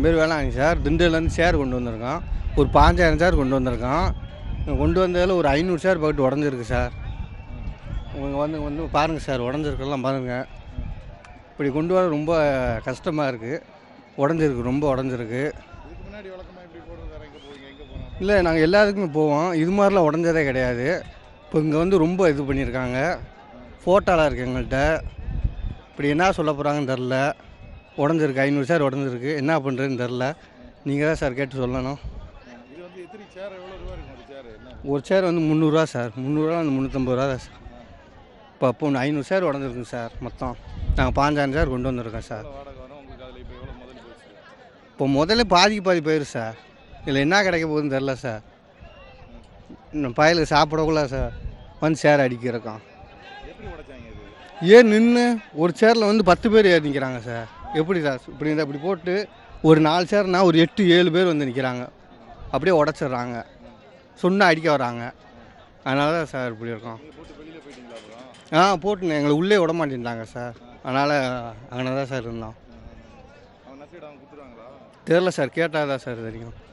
என் பேர் வேளாங்கண்ணி சார். திண்டுலேருந்து சேர் கொண்டு வந்திருக்கோம். ஒரு 5000 சேர் கொண்டு வந்திருக்கோம். கொண்டு வந்ததில் ஒரு 500 சேர் பக்கெட்டு உடஞ்சிருக்கு சார். வந்து பாருங்கள் சார், உடஞ்சிருக்கெல்லாம் பாருங்கள். இப்படி கொண்டு வர ரொம்ப கஷ்டமாக இருக்குது. உடஞ்சிருக்கு, ரொம்ப உடஞ்சிருக்கு. இல்லை, நாங்கள் எல்லாத்துக்குமே போவோம். இது மாதிரிலாம் உடஞ்சதே கிடையாது. இப்போ இங்கே வந்து ரொம்ப இது பண்ணியிருக்காங்க. ஃபோட்டோலாம் இருக்குது எங்கள்கிட்ட. இப்படி என்ன சொல்ல போகிறாங்கன்னு தெரில. உடஞ்சிருக்கு, 500 சேர் உடஞ்சிருக்கு. என்ன பண்ணுறதுன்னு தெரில. நீங்கள் தான் சார் கேட்டு சொல்லணும். ஒரு சேர் வந்து 300 சார். 300 வந்து 350 தான் சார். இப்போ 500 சேர் உடஞ்சிருக்குங்க சார். மொத்தம் நாங்கள் 5000 சேர் கொண்டு வந்திருக்கோம் சார். இப்போ முதல்ல பாதிக்கு பாதி போயிடும் சார். இதில் என்ன கிடைக்க போகுதுன்னு தெரில சார். இன்னும் பயலுக்கு சாப்பிடக்குள்ள சார் வந்து சேர் அடிக்கிறோம். ஏன் நின்று ஒரு சேரில் வந்து 10 பேர் ஏறி நிற்கிறாங்க சார். எப்படி சார் இப்படி போட்டு ஒரு 4 சேர்னா ஒரு 8-7 பேர் வந்து நிற்கிறாங்க. அப்படியே உடச்சிட்றாங்க. சொன்னால் அடிக்க வராங்க. அதனால தான் சார் இப்படி இருக்கோம். போட்டுங்க, எங்களை உள்ளே விட மாட்டேன்ட்டாங்க சார். அதனால் அங்கே தான் சார் இருந்தோம். தெரில சார், கேட்டால் தான் சார் தெரியும்.